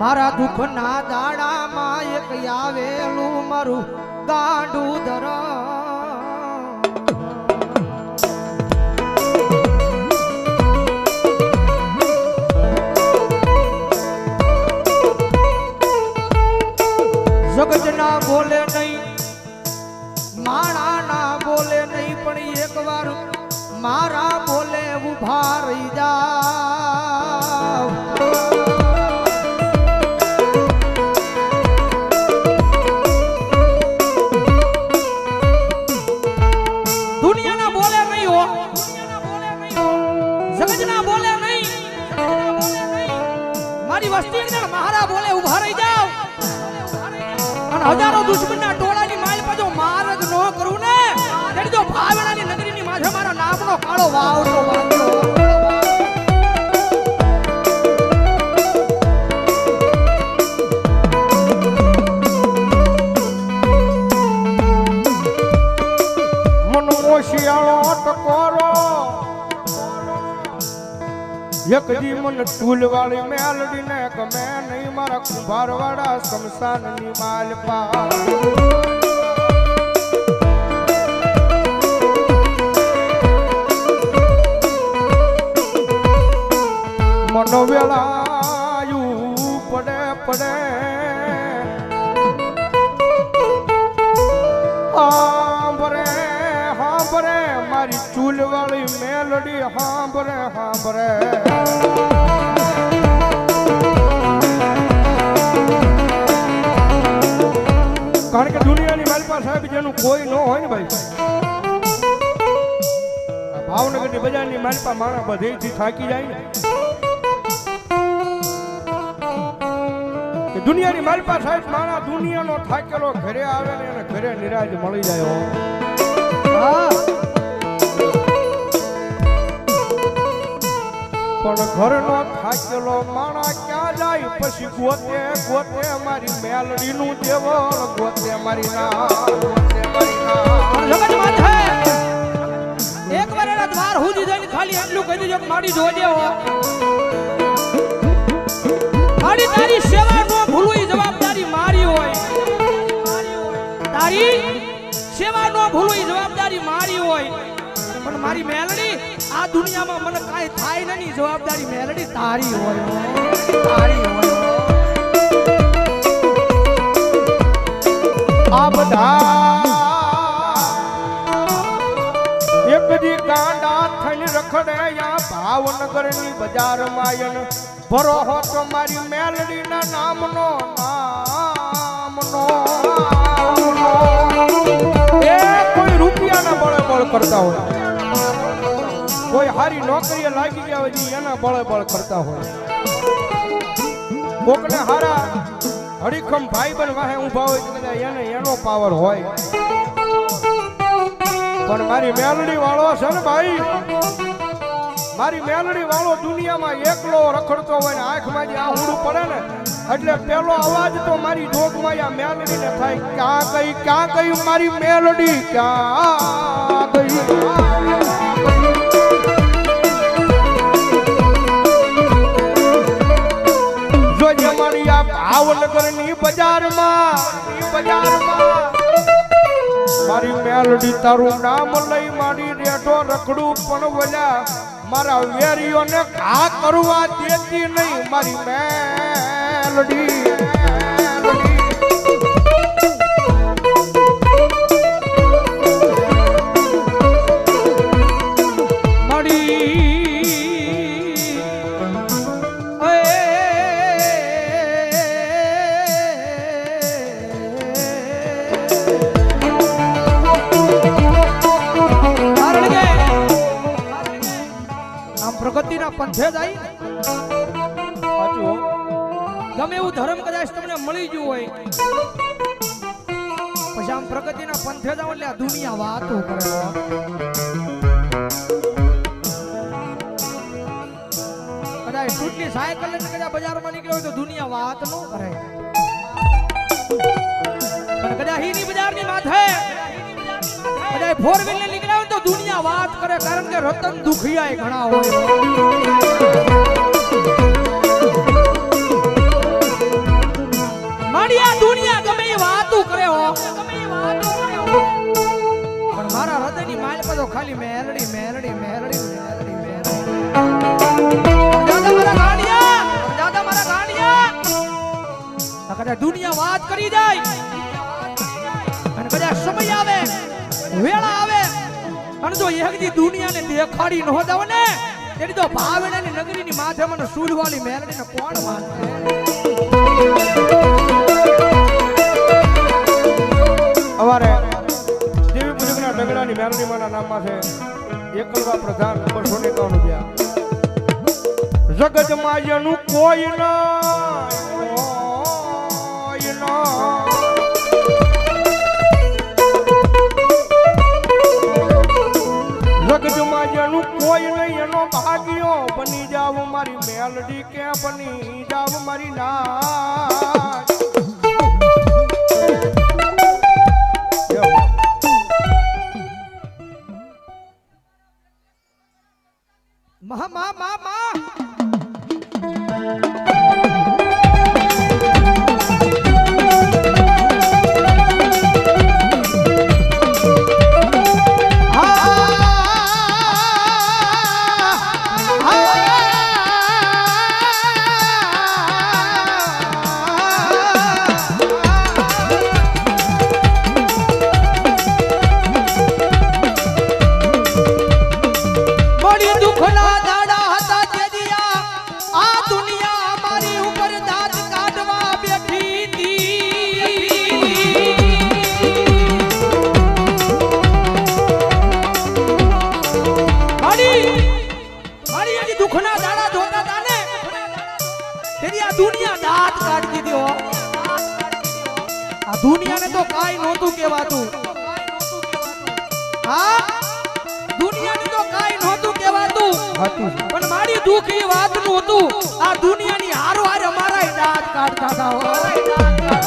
મારા દુઃખના દાડામાં એક આવેલું મારું ગાંડું ધરા જગતના બોલે નહીં માણાના બોલે નહીં પણ એક વાર મારા બોલે ઉભા રહી જાવ દુનિયાના બોલે નહીં હો જગતના બોલે નહીં મારી વસ્તી અંદર મારા બોલે ઉભા રહી જાવ હજારો દુશ્મનના ટોળાની માલ પર જો મારગ ન કરું ને તેની જો ભાવનાની નગરીની માથે મારા નામનો કાળો વાવડો વાંધો મનો શિયાળો ટકોરો એક દી મન ટૂલ વાળી મેલડી ને ગમે નહીં મારા કુંભાર વાળા શમશાન ની માલ પા મનો વેળાયું પડે પડે હાંભરે હાંભરે મારી ચૂલ વાળી મેલડી હાંભરે હાંભરે કારણ કે દુનિયાની મારી પાસે સાહેબ જેનું કોઈ ન હોય ને ભાઈ ભાવનગરની બજારની મારી પાસે માણસ બધેથી થાકી જાય ને કે દુનિયાની મારી પાસે સાહેબ માણસ દુનિયાનો થાકેલો ઘરે આવે ને એને ઘરે નિરાજ મળી જાય પણ ઘરનો થાકેલો માણા ક્યાં જાય પછી ગોતે ગોતે મારી મેલડીનું દેવળ ગોતે મારી ના ગોતે મારી ના એક વાર એના દ્વાર હુજી જઈને ખાલી એટલું કહી દેજો કે મારી જોજે હો મારી તારી સેવા નો ભૂલવી જવાબદારી મારી હોય તારી સેવા નો ભૂલવી જવાબદારી મારી હોય પણ મારી મેલડી આ દુનિયામાં મને કાઈ થાય નહીં જવાબદારી મેલડી તારી હોય તારી હોય આ બધા એક દી ગાંડા થઈને રખડે યા ભાવનગરની બજારમાં આયન ભરો હો તો મારી મેલડીના નામનો એ કોઈ રૂપિયાના બળે બળ કરતા હોય કોઈ હારી નોકરીએ લાગી ગયા હોય એના બળે બળ કરતા હોય કોકને હારા હડીખમ ભાઈબંધ વાહે ઊભા હોય તો એને એનો પાવર હોય પણ મારી મેલડી વાળો છે ને ભાઈ મારી મેલડી વાળો દુનિયામાં એકલો રખડતો હોય ને આંખમાં જે આહુડું પડે ને એટલે પેલો અવાજ તો મારી જોગમાં આ મેલડીને થાય ક્યાં ગઈ મારી મેલડી ક્યાં ગઈ જોજે મારી આ ભાવનગરની બજારમાં મારી મેલડી તારું નામ લઈ મારી રેઠો રખડું પણ બોલ્યા મારા વેરીઓને ઘા કરવા દેતી નહીં મારી મેલડી પ્રગતિના પંથે જાય ગમે એવું ધર્મ કદાચ તમને મળી ગયું હોય પછી આમ પ્રગતિના પંથે જાવ એટલે આ દુનિયા વાતો કરે કદાચ ટૂટલી સાયકલ લઈને કદાચ બજારમાં નીકળ્યો હોય તો દુનિયા વાત ન કરે પણ કદાચ હીની બજારની માથે કદાચ ફોર વ્હીલ ને નીકળ્યા હોય તો દુનિયા વાત કરે કારણ કે રતન દુખિયા ઘણા હોય કદાચ દુનિયા વાત કરી જાય અને કદાચ સમય આવે વેળા આવે અને જો એકદી દુનિયાને દેખાડી ન દો ને તેની તો ભાવનાની નગરીની માથે મને સુલવાલી મેલડીને કોણ માનશે અમારે દેવી પૂજકના ડગડાની મેલડી માના નામમાં છે એકલવા પ્રધાન નંબર 151 રૂપિયા જગતમાં જેનું કોઈ જગતમાં જેનું કોઈ નહીં એનો ભાગ્યો બની જાવ મારી મેલડી કે બની જાવ મારી નાચ મા મા મા મા દુનિયાને તો કાઈ નહોતું કહેવાતું હા દુનિયાને તો કાઈ નહોતું કહેવાતું પણ મારી દુઃખ એ વાતનું હતું આ દુનિયાની હારો હારે મારા દાંત કાઢતા હતા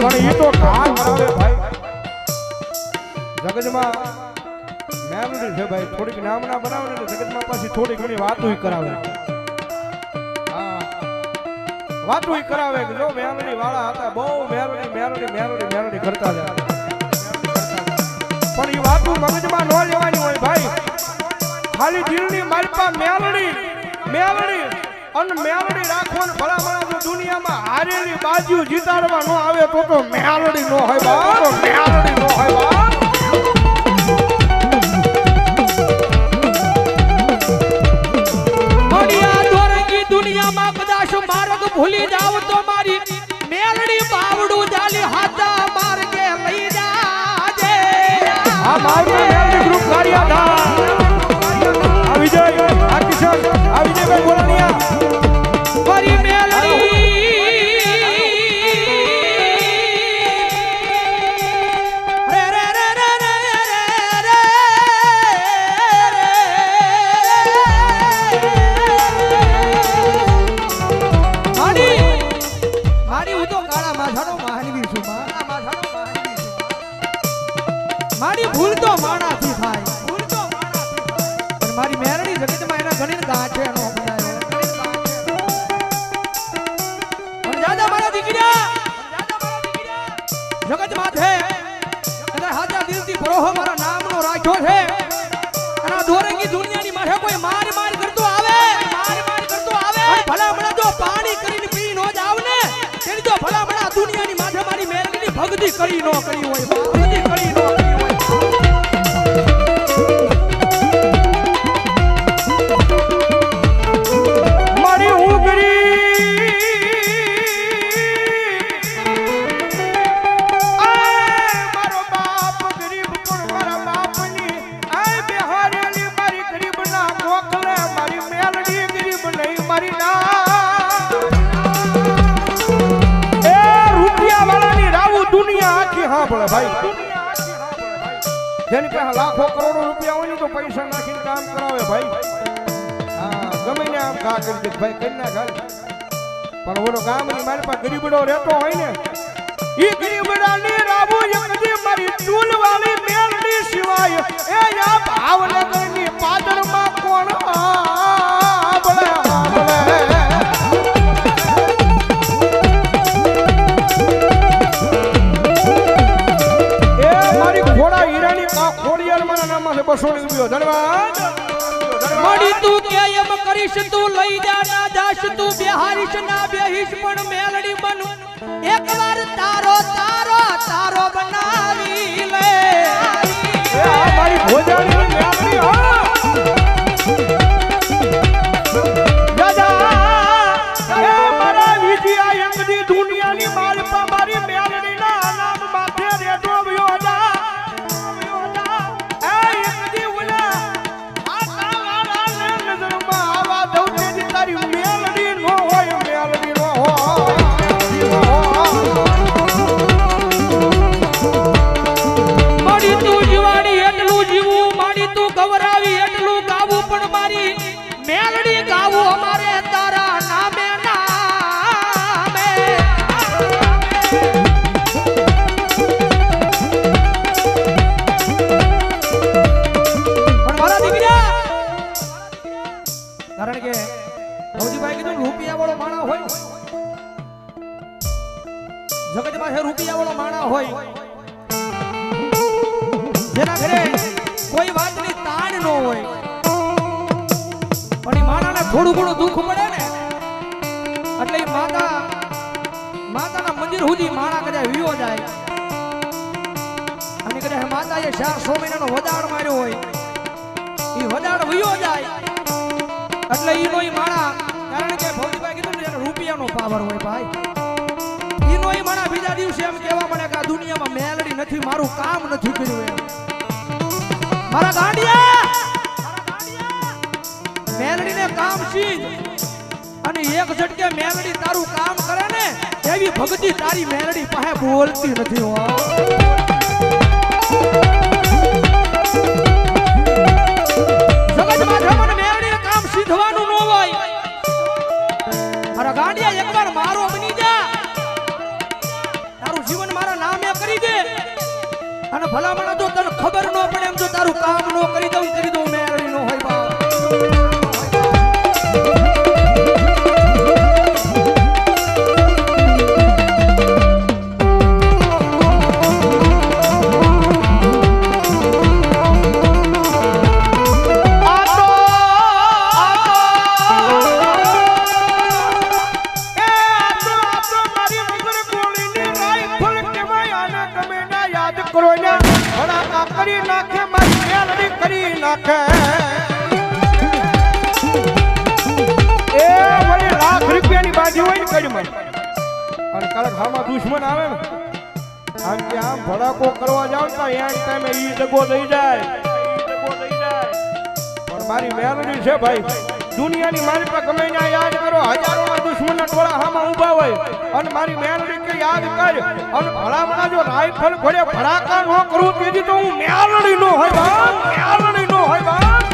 પણ એ તો કા કરાવે ભાઈ જગતમાં મેલડી છે ભાઈ થોડીક નામના બનાવે ને જગતમાં પાછી થોડી ઘણી વાતો કરાવે હા વાતો કરાવે કે જો મેલડી વાળા હતા બહુ મેલડી મેલડી મેલડી મેલડી કરતા હતા પણ એ વાતો મગજમાં ન લેવાની હોય ભાઈ ખાલી દિલની માલપા મેલડી મેલડી અને મેલડી રાખવાનું ભલામણા જો દુનિયામાં હારેલી બાજુ જીતાડવા ન આવે તો મેલડી નો હોય બાપ મેલડી નો હોય બાપ મડિયા દોરંગી દુનિયામાં કદાચ માર્ગ ભૂલી જાવ તો મારી મેલડી બાવડું જાલી હાથા માર્ગે લઈ જાજે આ મારું મેલડી ગ્રુપ કાર્યાધા આ વિજય આ કિશન આ વિજયભાઈ બોલાનિયા મારી મેલડી રે રે રે રે રે રે મારી મારી હું તો કાળા માથાનો માનવી છું મારા માથાનો માનવી છું મારી ભૂલ તો માણાથી થાય ભૂલ તો માણાથી થાય પણ મારી મેલડી જગતમાં એના ઘણી ગાંઠ છે એનો બનાવ્યો પણ દાદા મારા દીકરા જગત માથે કદાચ હાજા દિલથી ભરોહો મારા નામનો રાખ્યો છે અને આ દોરંગી દુનિયાની માથે કોઈ માર માર કરતો આવે ભલામણા જો પાણી કરીને પી નો જાવ ને તેની તો ભલામણા દુનિયાની માથે મારી મેલડીની ભક્તિ કરી નો કરી હોય ભક્તિ કરી નો કરી હોય મારી ઉગરી મારો બાપ ગરીબ પણ મારા બાપની આય બિહારેલી મારી ગરીબ ના મોકલે મારી મેલડી ગરીબ નહીં મારી ના એ રૂપિયા વાળાની રાવું દુનિયા આખી હા ભલે ભાઈ જેની પાસે લાખો કરોડો રૂપિયા હોય ને તો પૈસા નાખીને કામ કરાવે ભાઈ. હા ગમે ને આમ ઘા કરી દે ભાઈ કરી ના ઘા. પણ ઓલો ગામની મારી પાસે ગરીબડો રહેતો હોય ને ઈ ગરીબડાની રાબુ એકદી મારી ચૂલવાળી મેલડી સિવાય એ યા ભાવનગરની પાદરમાં કોણ આબળે આબળે. એ મારી ઘોડા હીરાની ખોડિયાર મારા નામમાં 200 રૂપિયો ધન્યવાદ. માડી તું કે એમ કરીશ તું લઈ જા ના જાશ તું બેહારીશ ના બેહીશ પણ મેલડી બનું એકવાર તારો તારો તારો બનાવી લે. એ આ મારી ભોજાની મેલડી હો દાદા એ મારા વિજયા એકદી દુનિયાની માલપા મારી મેલડી ના નામ માથે રેડો વ્યો જા એ એકદી ઉલા આ તાવાળા ને નજરમાં આવા દઉં તારી મેલડી નો હોય મેલડી નો હોય. માડી તું જીવાડી એટલું જીવું માડી તું ગવરાવી એટલું ગાવું પણ મારી મેલડી ગાવું અમારે તારા નામે નામે. પણ મારા દીકરા કારણ કે ભૌજીભાઈ કીધું રૂપિયા વાળો માણા હોય જગત પાસે રૂપિયા વાળો માણા હોય જેના ઘરે કોઈ વાતની તાણ ન હોય પણ એ માણાને થોડું ઘણું દુઃખ પડે ને એટલે એ માતાના મંદિર સુધી માણા કદાચ વિયો જાય અને કદાચ માતાએ 6 મહિનાનો વદાડ માર્યો હોય એ વદાડ વિયો જાય એટલે ઈનો ઈ માણા કારણ કે ભૌજીભાઈ કીધું ને રૂપિયાનો પાવર હોય ભાઈ ઈનો ઈ માણા બીજા દિવસે એમ કહેવા મળે કે આ દુનિયામાં મેલડી નથી મારું કામ નથી કર્યું એમ. મારા ગાંડિયા મેલડીને કામ શીખ અને એક ઝટકે મેલડી તારું કામ કરે ને એવી ભક્તિ તારી મેલડી પાસે બોલતી નથી હો. જગતમાં જમણ મેલડીને કામ શીખવાનું ન હોય. મારા ગાંડિયા એકવાર મારો બની જા તારું જીવન મારા નામે કરી દે અને ભલામણ જો તને ખબર ન પડે એમ જો તારું કામ ન કરી દઉં મેળવી ન હોય બાપ. કરી નાખે મારી મેલડી કરી નાખે એ વળી લાખ રૂપિયાની બાજી હોય ને કડીમાં અને કારક હામાં દુશ્મન આવે ને આમ કે આમ ભડાકો કરવા જાવ તો એક ટાઈમે ઈ દગો દઈ જાય પણ મારી મેલડી છે ભાઈ દુનિયાની મારી પર ગમે ના યાદ કરો હજારોના દુશ્મનના ટોળા હામાં ઊભા હોય અને મારી મેલડી કે યાદ કર અને ભલામણા જો રાઈફલ ઘોડે ભડાકા ન કરું તેથી તો હું મેલડી નો હોય બા મેલડી નો હોય બા.